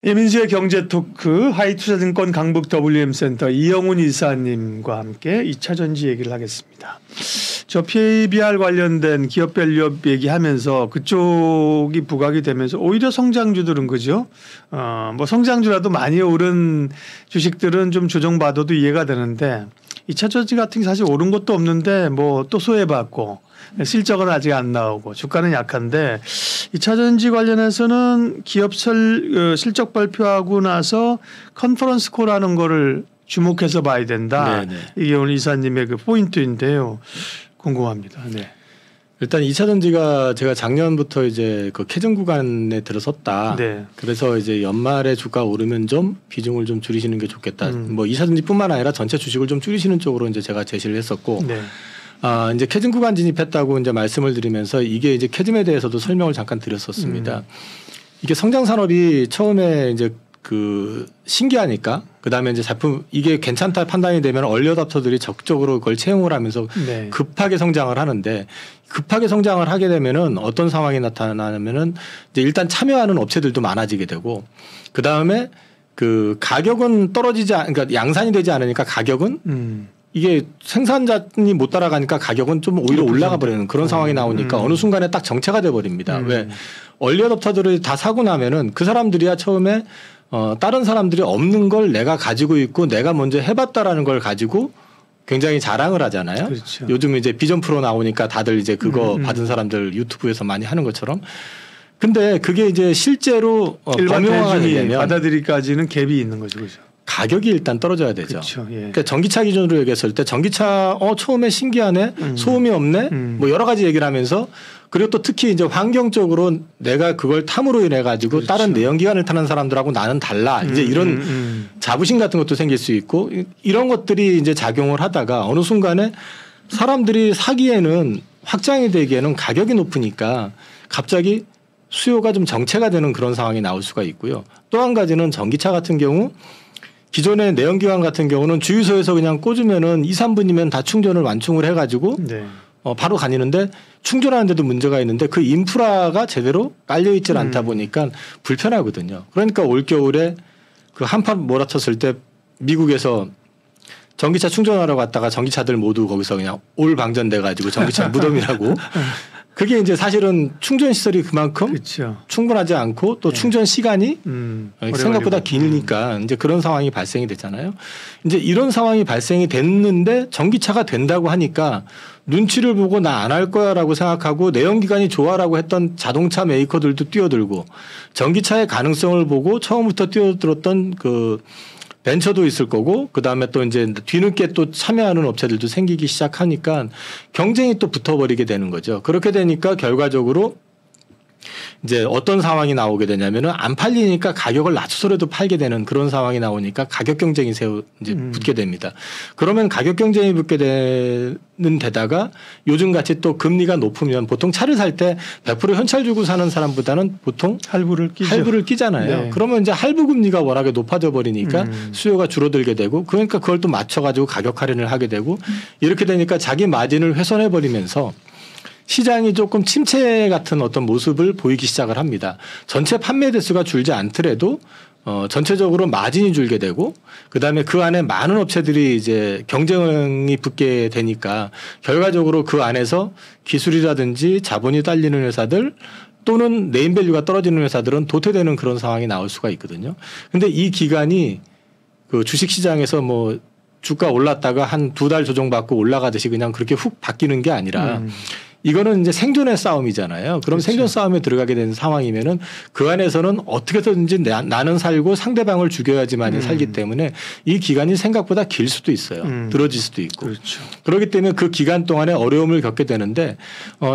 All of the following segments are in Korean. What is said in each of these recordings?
이민수의 경제토크 하이투자증권 강북 WM센터 이영훈 이사님과 함께 2차 전지 얘기를 하겠습니다. 저 PBR 관련된 기업 밸류업 얘기하면서 그쪽이 부각이 되면서 오히려 성장주들은 그죠? 뭐 성장주라도 많이 오른 주식들은 좀 조정받아도 이해가 되는데 2차 전지 같은 게 사실 오른 것도 없는데 뭐 또 소외받고 실적은 아직 안 나오고 주가는 약한데 2차 전지 관련해서는 기업 실적 발표하고 나서 컨퍼런스 콜하는 거를 주목해서 봐야 된다. 네네. 이게 오늘 이사님의 그 포인트인데요. 궁금합니다. 네. 일단 2차 전지가 제가 작년부터 이제 그 캐즘 구간에 들어섰다. 네. 그래서 이제 연말에 주가 오르면 좀 비중을 좀 줄이시는 게 좋겠다. 뭐 2차 전지뿐만 아니라 전체 주식을 좀 줄이시는 쪽으로 이제 제가 제시를 했었고. 네. 이제 캐즘 구간 진입했다고 이제 말씀을 드리면서 이게 이제 캐즘에 대해서도 설명을 잠깐 드렸었습니다. 이게 성장 산업이 처음에 이제 그 신기하니까 그다음에 이제 작품 이게 괜찮다 판단이 되면 얼리어답터들이 적극적으로 그걸 채용을 하면서 네. 급하게 성장을 하는데 급하게 성장을 하게 되면은 어떤 상황이 나타나냐면은 이제 일단 참여하는 업체들도 많아지게 되고 그다음에 그 가격은 그러니까 양산이 되지 않으니까 가격은 이게 생산자니 못 따라가니까 가격은 좀 오히려 올라가 버리는 그런 상황이 나오니까 어느 순간에 딱 정체가 돼 버립니다. 왜 얼리어답터들이 다 사고 나면은 그 사람들이야 처음에 다른 사람들이 없는 걸 내가 가지고 있고 내가 먼저 해봤다라는 걸 가지고 굉장히 자랑을 하잖아요. 그렇죠. 요즘 이제 비전 프로 나오니까 다들 이제 그거 받은 사람들 유튜브에서 많이 하는 것처럼. 근데 그게 이제 실제로 범용화가 되면 받아들이기까지는 갭이 있는 거죠, 그렇죠. 가격이 일단 떨어져야 되죠. 그렇죠. 예. 그러니까 전기차 기준으로 얘기했을 때 전기차 처음에 신기하네, 소음이 없네, 뭐 여러 가지 얘기를 하면서 그리고 또 특히 이제 환경적으로 내가 그걸 탐으로 인해 가지고 그렇죠. 다른 내연기관을 타는 사람들하고 나는 달라. 이제 이런 자부심 같은 것도 생길 수 있고 이런 것들이 이제 작용을 하다가 어느 순간에 사람들이 사기에는 확장이 되기에는 가격이 높으니까 갑자기 수요가 좀 정체가 되는 그런 상황이 나올 수가 있고요. 또 한 가지는 전기차 같은 경우 기존의 내연기관 같은 경우는 주유소에서 그냥 꽂으면은 2, 3분이면 다 충전을 완충을 해가지고 네. 바로 다니는데 충전하는데도 문제가 있는데 그 인프라가 제대로 깔려 있질 않다 보니까 불편하거든요. 그러니까 올겨울에 그 한판 몰아쳤을 때 미국에서 전기차 충전하러 갔다가 전기차들 모두 거기서 그냥 올 방전돼 가지고 전기차 무덤이라고 그게 이제 사실은 충전 시설이 그만큼 그렇죠. 충분하지 않고 또 충전 시간이 생각보다 기니까 이제 그런 상황이 발생이 됐잖아요. 이제 이런 상황이 발생이 됐는데 전기차가 된다고 하니까 눈치를 보고 나 안 할 거야라고 생각하고 내연기관이 좋아라고 했던 자동차 메이커들도 뛰어들고 전기차의 가능성을 보고 처음부터 뛰어들었던 그 벤처도 있을 거고 그다음에 또 이제 뒤늦게 또 참여하는 업체들도 생기기 시작하니까 경쟁이 또 붙어버리게 되는 거죠. 그렇게 되니까 결과적으로 이제 어떤 상황이 나오게 되냐면은 안 팔리니까 가격을 낮춰서라도 팔게 되는 그런 상황이 나오니까 가격 경쟁이 이제 붙게 됩니다. 그러면 가격 경쟁이 붙게 되는 데다가 요즘 같이 또 금리가 높으면 보통 차를 살 때 100% 현찰 주고 사는 사람보다는 보통 할부를 끼잖아요. 네. 그러면 이제 할부 금리가 워낙에 높아져 버리니까 수요가 줄어들게 되고 그러니까 그걸 또 맞춰가지고 가격 할인을 하게 되고 이렇게 되니까 자기 마진을 훼손해 버리면서 시장이 조금 침체 같은 어떤 모습을 보이기 시작을 합니다. 전체 판매 대수가 줄지 않더라도 전체적으로 마진이 줄게 되고 그다음에 그 안에 많은 업체들이 이제 경쟁이 붙게 되니까 결과적으로 그 안에서 기술이라든지 자본이 딸리는 회사들 또는 네임밸류가 떨어지는 회사들은 도태되는 그런 상황이 나올 수가 있거든요. 근데 이 기간이 그 주식시장에서 뭐 주가 올랐다가 한 2달 조정받고 올라가듯이 그냥 그렇게 훅 바뀌는 게 아니라 이거는 이제 생존의 싸움이잖아요. 그럼 그렇죠. 생존 싸움에 들어가게 된 상황이면은 그 안에서는 어떻게든지 나는 살고 상대방을 죽여야지만 살기 때문에 이 기간이 생각보다 길 수도 있어요. 늘어질 수도 있고. 그렇죠. 그렇기 때문에 그 기간 동안에 어려움을 겪게 되는데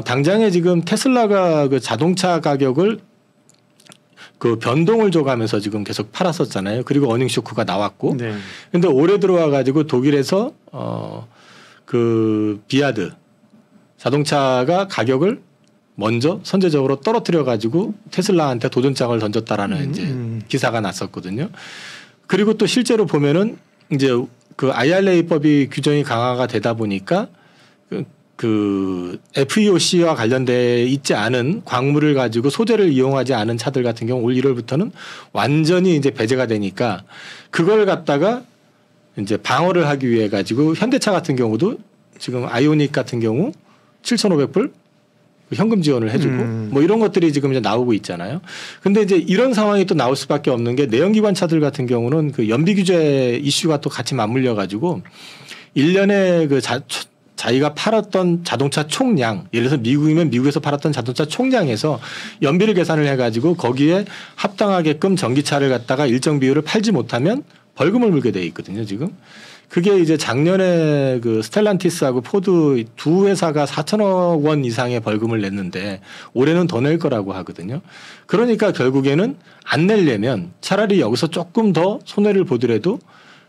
당장에 지금 테슬라가 그 자동차 가격을 그 변동을 줘가면서 지금 계속 팔았었잖아요. 그리고 어닝 쇼크가 나왔고. 네. 근데 올해 들어와 가지고 독일에서 그 비아드 자동차가 가격을 먼저 선제적으로 떨어뜨려 가지고 테슬라한테 도전장을 던졌다라는 이제 기사가 났었거든요. 그리고 또 실제로 보면은 이제 그 IRA법이 규정이 강화가 되다 보니까 그 FEOC와 관련돼 있지 않은 광물을 가지고 소재를 이용하지 않은 차들 같은 경우 올 1월부터는 완전히 이제 배제가 되니까 그걸 갖다가 이제 방어를 하기 위해 가지고 현대차 같은 경우도 지금 아이오닉 같은 경우 7,500불 현금 지원을 해주고 뭐 이런 것들이 지금 이제 나오고 있잖아요. 근데 이제 이런 상황이 또 나올 수밖에 없는 게 내연기관 차들 같은 경우는 그 연비 규제 이슈가 또 같이 맞물려 가지고 1년에 그 자기가 팔았던 자동차 총량, 예를 들어서 미국이면 미국에서 팔았던 자동차 총량에서 연비를 계산을 해가지고 거기에 합당하게끔 전기차를 갖다가 일정 비율을 팔지 못하면 벌금을 물게 돼 있거든요, 지금. 그게 이제 작년에 그 스텔란티스하고 포드 두 회사가 4천억 원 이상의 벌금을 냈는데 올해는 더 낼 거라고 하거든요. 그러니까 결국에는 안 내려면 차라리 여기서 조금 더 손해를 보더라도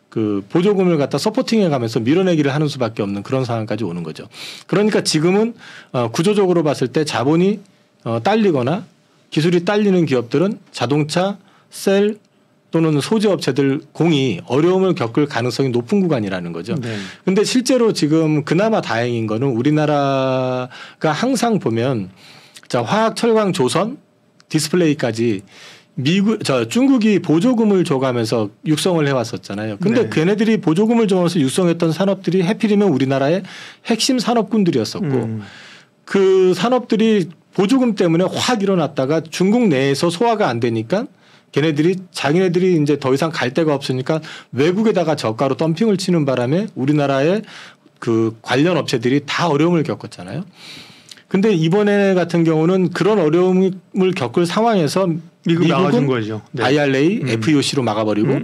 그 보조금을 갖다 서포팅해 가면서 밀어내기를 하는 수밖에 없는 그런 상황까지 오는 거죠. 그러니까 지금은 구조적으로 봤을 때 자본이 딸리거나 기술이 딸리는 기업들은 자동차, 셀 또는 소재 업체들 공이 어려움을 겪을 가능성이 높은 구간이라는 거죠. 그런데 실제로 지금 그나마 다행인 거는 우리나라가 항상 보면 자 화학, 철강, 조선, 디스플레이까지 중국이 보조금을 줘가면서 육성을 해왔었잖아요. 근데 걔네들이 보조금을 줘서 육성했던 산업들이 해필이면 우리나라의 핵심 산업군들이었었고 그 산업들이 보조금 때문에 확 일어났다가 중국 내에서 소화가 안 되니까 자기네들이 이제 더 이상 갈 데가 없으니까 외국에다가 저가로 덤핑을 치는 바람에 우리나라의 그 관련 업체들이 다 어려움을 겪었잖아요. 근데 이번에 같은 경우는 그런 어려움을 겪을 상황에서 미국은 거죠. IRA, FEOC로 막아버리고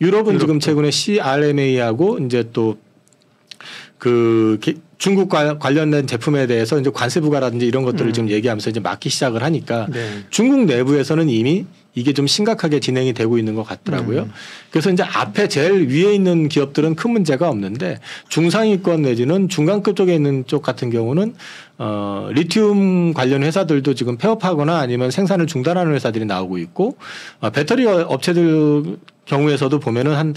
유럽은 지금 최근에 CRMA하고 이제 또 그 중국과 관련된 제품에 대해서 이제 관세 부과라든지 이런 것들을 지금 얘기하면서 이제 막기 시작을 하니까 중국 내부에서는 이미 이게 좀 심각하게 진행이 되고 있는 것 같더라고요. 그래서 이제 앞에 제일 위에 있는 기업들은 큰 문제가 없는데 중상위권 내지는 중간급 쪽에 있는 쪽 같은 경우는 리튬 관련 회사들도 지금 폐업하거나 아니면 생산을 중단하는 회사들이 나오고 있고 배터리 업체들 경우에서도 보면은 한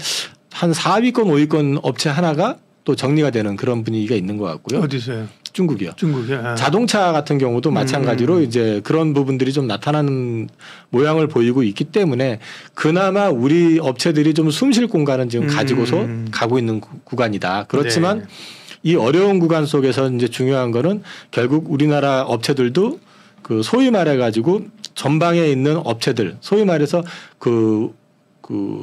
4위권, 5위권 업체 하나가 또 정리가 되는 그런 분위기가 있는 것 같고요. 어디서요? 중국이요. 중국이요. 자동차 같은 경우도 마찬가지로 이제 그런 부분들이 좀 나타나는 모양을 보이고 있기 때문에 그나마 우리 업체들이 좀 숨 쉴 공간은 지금 가지고서 가고 있는 구간이다. 그렇지만 이 어려운 구간 속에서 이제 중요한 거는 결국 우리나라 업체들도 그 소위 말해 가지고 전방에 있는 업체들, 소위 말해서 그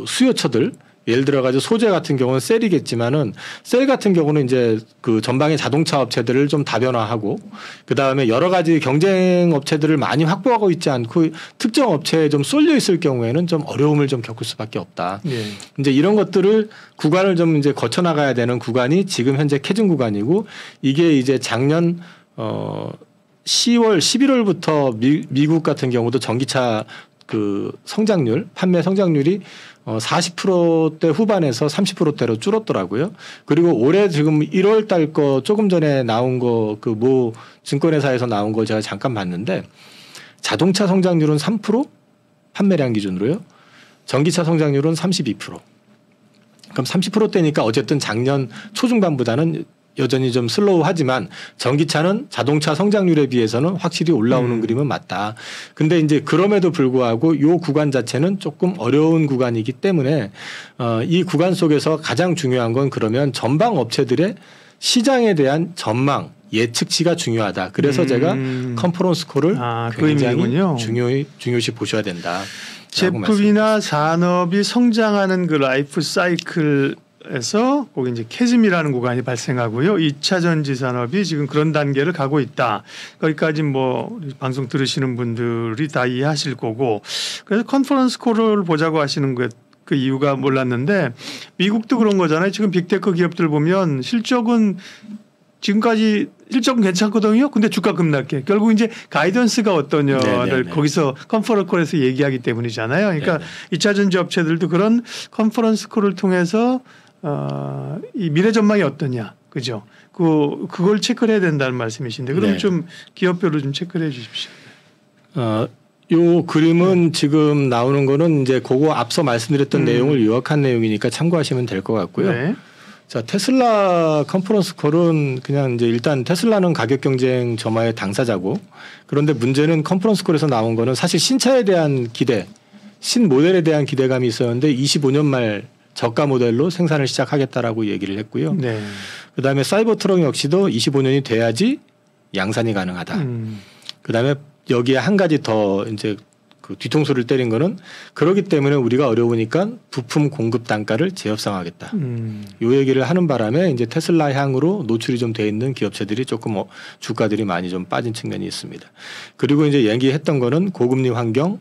수요처들 예를 들어 가지고 소재 같은 경우는 셀이겠지만은 셀 같은 경우는 이제 그 전방의 자동차 업체들을 좀 다변화하고 그 다음에 여러 가지 경쟁 업체들을 많이 확보하고 있지 않고 특정 업체에 좀 쏠려 있을 경우에는 좀 어려움을 좀 겪을 수밖에 없다. 이제 이런 것들을 구간을 좀 이제 거쳐 나가야 되는 구간이 지금 현재 캐준 구간이고 이게 이제 작년 10월, 11월부터 미국 같은 경우도 전기차 그 성장률, 판매 성장률이 40%대 후반에서 30%대로 줄었더라고요. 그리고 올해 지금 1월 달 거 조금 전에 나온 거 그 모 증권회사에서 나온 거 제가 잠깐 봤는데 자동차 성장률은 3%? 판매량 기준으로요. 전기차 성장률은 32%. 그럼 30%대니까 어쨌든 작년 초중반보다는 여전히 좀 슬로우하지만 전기차는 자동차 성장률에 비해서는 확실히 올라오는 그림은 맞다. 근데 이제 그럼에도 불구하고 이 구간 자체는 조금 어려운 구간이기 때문에 이 구간 속에서 가장 중요한 건 그러면 전방 업체들의 시장에 대한 전망 예측치가 중요하다. 그래서 제가 컨퍼런스 콜을 굉장히 중요시 보셔야 된다. 제품이나 산업이 성장하는 그 라이프 사이클 에서 거기 이제 캐즘이라는 구간이 발생하고요. 2차 전지 산업이 지금 그런 단계를 가고 있다. 거기까지 뭐 방송 들으시는 분들이 다 이해하실 거고. 그래서 컨퍼런스 콜을 보자고 하시는 그 이유가 몰랐는데 미국도 그런 거잖아요. 지금 빅테크 기업들 보면 실적은 지금까지 실적은 괜찮거든요. 근데 주가 급락해. 결국 이제 가이던스가 어떠냐를 거기서 컨퍼런스 콜에서 얘기하기 때문이잖아요. 그러니까 2차 전지 업체들도 그런 컨퍼런스 콜을 통해서 이 미래 전망이 어떠냐, 그죠? 그걸 체크를 해야 된다는 말씀이신데, 그럼 좀 기업별로 좀 체크를 해주십시오. 요 그림은 지금 나오는 거는 이제 그거 앞서 말씀드렸던 내용을 요약한 내용이니까 참고하시면 될 것 같고요. 자, 테슬라 컨퍼런스 콜은 그냥 이제 일단 테슬라는 가격 경쟁 점화의 당사자고, 그런데 문제는 컨퍼런스 콜에서 나온 거는 사실 신차에 대한 기대, 신모델에 대한 기대감이 있었는데 25년 말 저가 모델로 생산을 시작하겠다라고 얘기를 했고요. 네. 그다음에 사이버 트럭 역시도 25년이 돼야지 양산이 가능하다. 그다음에 여기에 한 가지 더 이제 그 뒤통수를 때린 거는, 그러기 때문에 우리가 어려우니까 부품 공급 단가를 재협상하겠다. 요 얘기를 하는 바람에 이제 테슬라 향으로 노출이 좀 돼 있는 기업체들이 조금 주가들이 많이 좀 빠진 측면이 있습니다. 그리고 이제 얘기했던 거는 고금리 환경,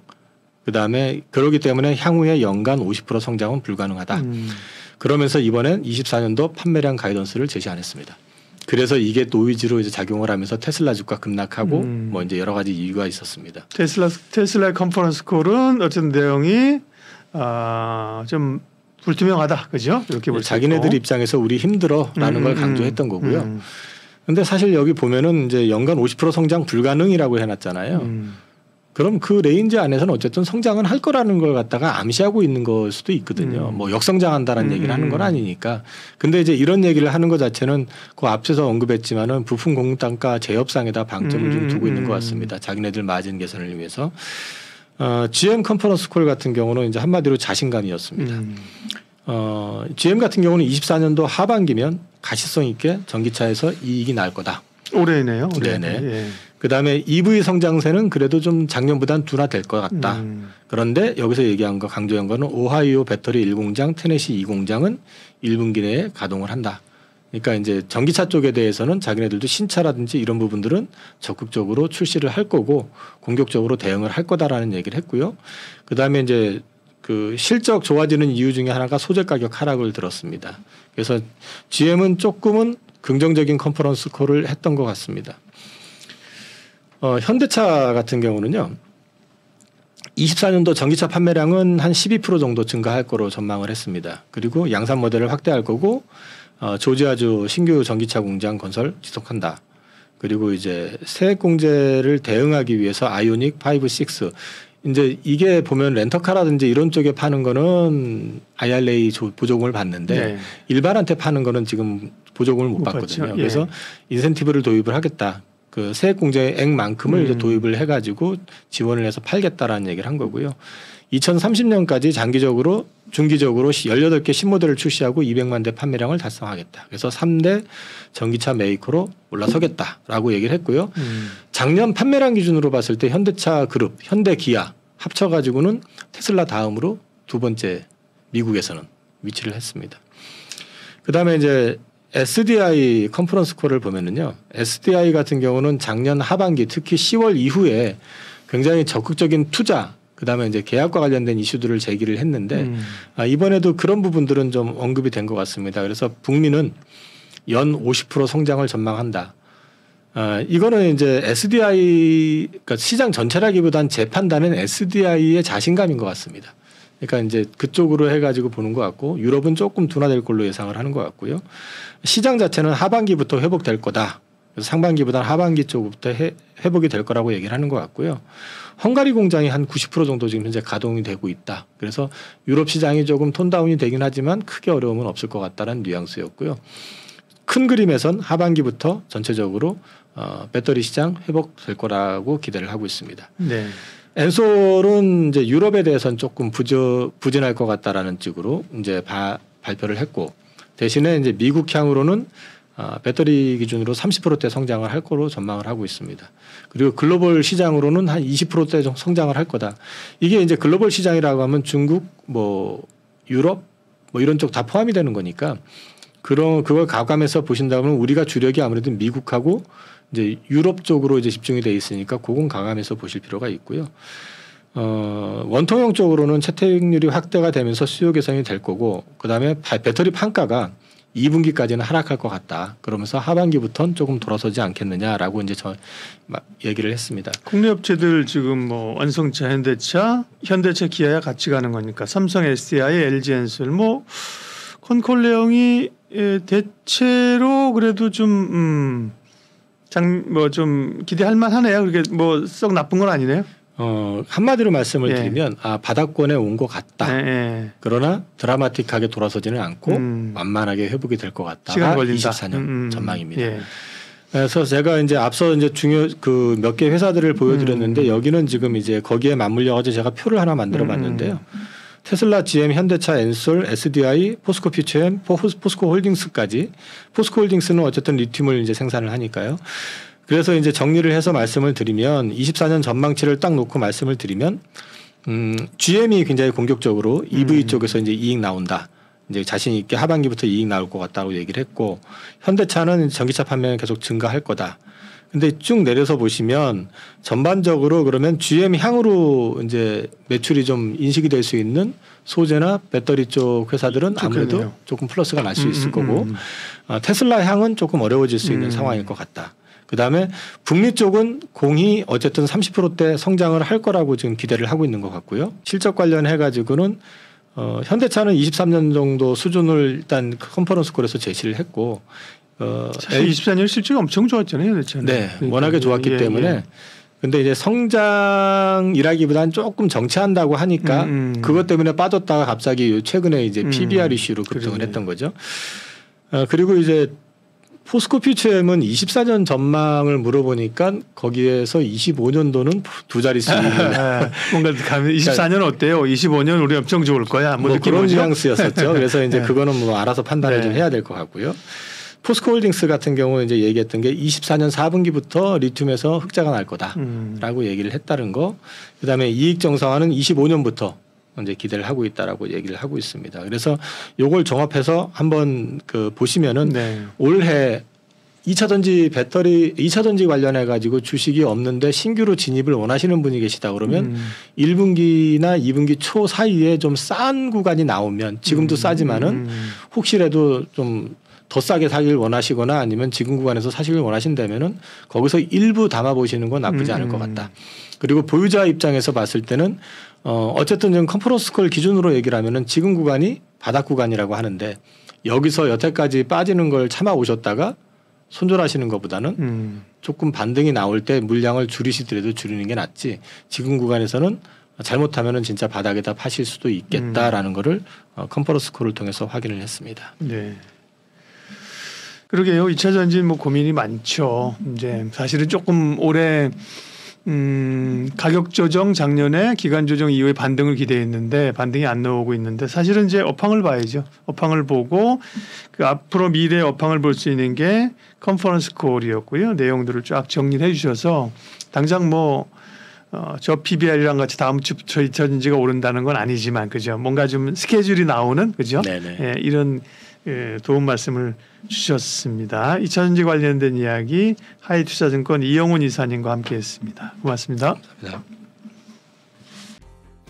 그다음에 그러기 때문에 향후에 연간 50% 성장은 불가능하다. 그러면서 이번엔 24년도 판매량 가이던스를 제시 안 했습니다. 그래서 이게 노이즈로 이제 작용을 하면서 테슬라 주가 급락하고 뭐 이제 여러 가지 이유가 있었습니다. 테슬라의 컨퍼런스 콜은 어쨌든 내용이 좀 불투명하다, 그죠? 이렇게 볼 수 자기네들 있고. 입장에서 우리 힘들어라는 걸 강조했던 거고요. 근데 사실 여기 보면은 이제 연간 50% 성장 불가능이라고 해놨잖아요. 그럼 그 레인지 안에서는 어쨌든 성장은 할 거라는 걸 갖다가 암시하고 있는 걸 수도 있거든요. 뭐 역성장한다는 얘기를 하는 건 아니니까. 근데 이제 이런 얘기를 하는 것 자체는 그 앞서서 언급했지만은 부품 공급 단가 재협상에다 방점을 좀 두고 있는 것 같습니다. 자기네들 마진 개선을 위해서. GM 컨퍼런스 콜 같은 경우는 이제 한마디로 자신감이었습니다. GM 같은 경우는 24년도 하반기면 가시성 있게 전기차에서 이익이 날 거다. 올해네요. 네네. 예. 그다음에 EV 성장세는 그래도 좀 작년보다는 둔화될 것 같다. 그런데 여기서 얘기한 거, 강조한 거는 오하이오 배터리 1공장, 테네시 2공장은 1분기 내에 가동을 한다. 그러니까 이제 전기차 쪽에 대해서는 자기네들도 신차라든지 이런 부분들은 적극적으로 출시를 할 거고 공격적으로 대응을 할 거다라는 얘기를 했고요. 그다음에 이제 그 실적 좋아지는 이유 중에 하나가 소재 가격 하락을 들었습니다. 그래서 GM은 조금은 긍정적인 컨퍼런스 콜을 했던 것 같습니다. 현대차 같은 경우는요, 24년도 전기차 판매량은 한 12% 정도 증가할 거로 전망을 했습니다. 그리고 양산 모델을 확대할 거고, 조지아주 신규 전기차 공장 건설 지속한다. 그리고 이제 세액 공제를 대응하기 위해서 아이오닉 5, 6 이제 이게 보면 렌터카라든지 이런 쪽에 파는 거는 IRA 보조금을 받는데 네. 일반한테 파는 거는 지금 보조금을 못 받거든요. 받죠. 그래서 인센티브를 도입을 하겠다. 그 세액 공제액만큼을 이제 도입을 해가지고 지원을 해서 팔겠다라는 얘기를 한 거고요. 2030년까지 장기적으로 중기적으로 18개 신모델을 출시하고 200만 대 판매량을 달성하겠다. 그래서 3대 전기차 메이커로 올라서겠다라고 얘기를 했고요. 작년 판매량 기준으로 봤을 때 현대차 그룹, 현대 기아 합쳐가지고는 테슬라 다음으로 두 번째 미국에서는 위치를 했습니다. 그다음에 이제 SDI 컨퍼런스 콜을 보면은요, SDI 같은 경우는 작년 하반기 특히 10월 이후에 굉장히 적극적인 투자, 그다음에 이제 계약과 관련된 이슈들을 제기를 했는데 이번에도 그런 부분들은 좀 언급이 된 것 같습니다. 그래서 북미는 연 50% 성장을 전망한다. 이거는 이제 SDI, 그러니까 시장 전체라기보단 제 판단은 SDI의 자신감인 것 같습니다. 그러니까 이제 그쪽으로 해가지고 보는 것 같고, 유럽은 조금 둔화될 걸로 예상을 하는 것 같고요. 시장 자체는 하반기부터 회복될 거다. 그래서 상반기보다는 하반기 쪽부터 회복이 될 거라고 얘기를 하는 것 같고요. 헝가리 공장이 한 90% 정도 지금 현재 가동이 되고 있다. 그래서 유럽 시장이 조금 톤다운이 되긴 하지만 크게 어려움은 없을 것 같다는 뉘앙스였고요. 큰 그림에선 하반기부터 전체적으로 배터리 시장 회복될 거라고 기대를 하고 있습니다. 네. 엔솔은 이제 유럽에 대해서는 조금 부진할 것 같다라는 쪽으로 이제 발표를 했고, 대신에 이제 미국 향으로는 배터리 기준으로 30%대 성장을 할 거로 전망을 하고 있습니다. 그리고 글로벌 시장으로는 한 20%대 성장을 할 거다. 이게 이제 글로벌 시장이라고 하면 중국, 뭐 유럽, 뭐 이런 쪽 다 포함이 되는 거니까 그걸 가감해서 보신다면 우리가 주력이 아무래도 미국하고 이제 유럽 쪽으로 이제 집중이 돼 있으니까 그건 가감해서 보실 필요가 있고요. 원통형 쪽으로는 채택률이 확대가 되면서 수요 개선이 될 거고, 그다음에 배터리 판가가 2분기까지는 하락할 것 같다. 그러면서 하반기부터는 조금 돌아서지 않겠느냐라고 이제 저 얘기를 했습니다. 국내 업체들 지금 뭐 완성차, 현대차, 기아야 같이 가는 거니까 삼성, SDI, LG 엔솔 뭐 컨콜 내용이 대체로 그래도 좀 좀 기대할 만하네요. 그렇게 뭐 썩 나쁜 건 아니네요. 한마디로 말씀을 예. 드리면 바닥권에 온 것 같다. 그러나 드라마틱하게 돌아서지는 않고 완만하게 회복이 될 것 같다. 시간 걸린다. 24년 전망입니다. 예. 그래서 제가 이제 앞서 이제 그 몇 개 회사들을 보여드렸는데 여기는 지금 이제 거기에 맞물려 가지고 제가 표를 하나 만들어봤는데요. 테슬라, GM, 현대차, 엔솔, SDI, 포스코 퓨처엠, 포스코 홀딩스까지. 포스코 홀딩스는 어쨌든 리튬을 이제 생산을 하니까요. 그래서 이제 정리를 해서 말씀을 드리면 24년 전망치를 딱 놓고 말씀을 드리면 GM이 굉장히 공격적으로 EV 쪽에서 이제 이익 나온다. 이제 자신 있게 하반기부터 이익 나올 것 같다고 얘기를 했고 현대차는 전기차 판매는 계속 증가할 거다. 근데 쭉 내려서 보시면 전반적으로 그러면 GM 향으로 이제 매출이 좀 인식이 될 수 있는 소재나 배터리 쪽 회사들은 아무래도 좋겠네요. 조금 플러스가 날 수 있을 거고 테슬라 향은 조금 어려워질 수 있는 상황일 것 같다. 그다음에 북미 쪽은 공이 어쨌든 30%대 성장을 할 거라고 지금 기대를 하고 있는 것 같고요. 실적 관련해 가지고는 현대차는 23년 정도 수준을 일단 컨퍼런스 콜에서 제시를 했고 사실 24년 실적이 엄청 좋았잖아요. 현대차는. 네, 워낙에 좋았기 때문에. 근데 이제 성장이라기보다는 조금 정체한다고 하니까 그것 때문에 빠졌다가 갑자기 최근에 이제 PBR 이슈로 급등을 했던 거죠. 그리고 이제 포스코 퓨처엠은 24년 전망을 물어보니까 거기에서 25년도는 두 자릿수. 뭔가 가면 24년 어때요? 25년 우리 엄청 좋을 거야. 뭐 그런 뉘앙스였었죠. 그래서 이제 그거는 뭐 알아서 판단을 좀 해야 될 것 같고요. 포스코 홀딩스 같은 경우 이제 얘기했던 게 24년 4분기부터 리튬에서 흑자가 날 거다라고 얘기를 했다는 거. 그다음에 이익 정상화는 25년부터 이제 기대를 하고 있다라고 얘기를 하고 있습니다. 그래서 요걸 종합해서 한번 보시면은 올해 2차 전지 관련해 가지고 주식이 없는데 신규로 진입을 원하시는 분이 계시다 그러면 1분기나 2분기 초 사이에 좀 싼 구간이 나오면 지금도 싸지만은 혹시라도 좀 더 싸게 사길 원하시거나 아니면 지금 구간에서 사시길 원하신다면은 거기서 일부 담아 보시는 건 나쁘지 않을 것 같다. 그리고 보유자 입장에서 봤을 때는 어쨌든 지금 컨퍼런스 콜 기준으로 얘기를 하면은 지금 구간이 바닥 구간이라고 하는데 여기서 여태까지 빠지는 걸 참아 오셨다가 손절하시는 것보다는 조금 반등이 나올 때 물량을 줄이시더라도 줄이는 게 낫지 지금 구간에서는 잘못하면은 진짜 바닥에다 파실 수도 있겠다라는 거를 컨퍼런스 콜을 통해서 확인을 했습니다. 네. 그러게요. 2차 전지 뭐 고민이 많죠. 이제 사실은 조금 올해 가격 조정 작년에 기간 조정 이후에 반등을 기대했는데 반등이 안 나오고 있는데 사실은 이제 업황을 봐야죠. 업황을 보고 그 앞으로 미래 업황을 볼 수 있는 게 컨퍼런스 콜이었고요. 내용들을 쫙 정리를 해주셔서 당장 뭐 저 PBR이랑 같이 다음 주부터 2차 전지가 오른다는 건 아니지만 그죠. 뭔가 좀 스케줄이 나오는 그죠. 예, 이런 도움 말씀을 주셨습니다. 2차 전지 관련된 이야기 하이투자증권 이영훈 이사님과 함께했습니다. 고맙습니다. 감사합니다.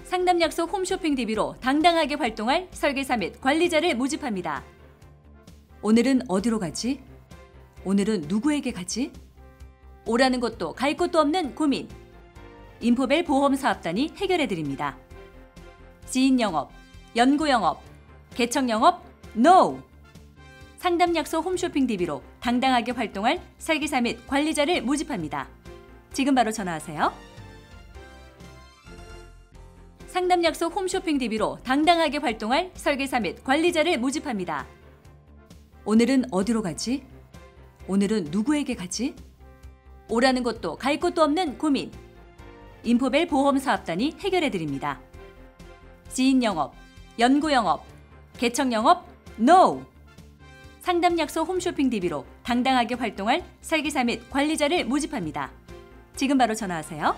상담 약속 홈쇼핑 DB로 당당하게 활동할 설계사 및 관리자를 모집합니다. 오늘은 어디로 가지? 오늘은 누구에게 가지? 오라는 것도 갈 곳도 없는 고민. 인포벨 보험사업단이 해결해드립니다. 지인 영업, 연구 영업, 개척 영업, NO! 상담 약속 홈쇼핑 DB로 당당하게 활동할 설계사 및 관리자를 모집합니다. 지금 바로 전화하세요. 상담 약속 홈쇼핑 DB로 당당하게 활동할 설계사 및 관리자를 모집합니다. 오늘은 어디로 가지? 오늘은 누구에게 가지? 오라는 것도 갈 곳도 없는 고민. 인포벨 보험사업단이 해결해드립니다. 지인 영업, 연구 영업, 개척 영업, NO! 상담 약속 홈쇼핑 DB로 당당하게 활동할 설계사 및 관리자를 모집합니다. 지금 바로 전화하세요.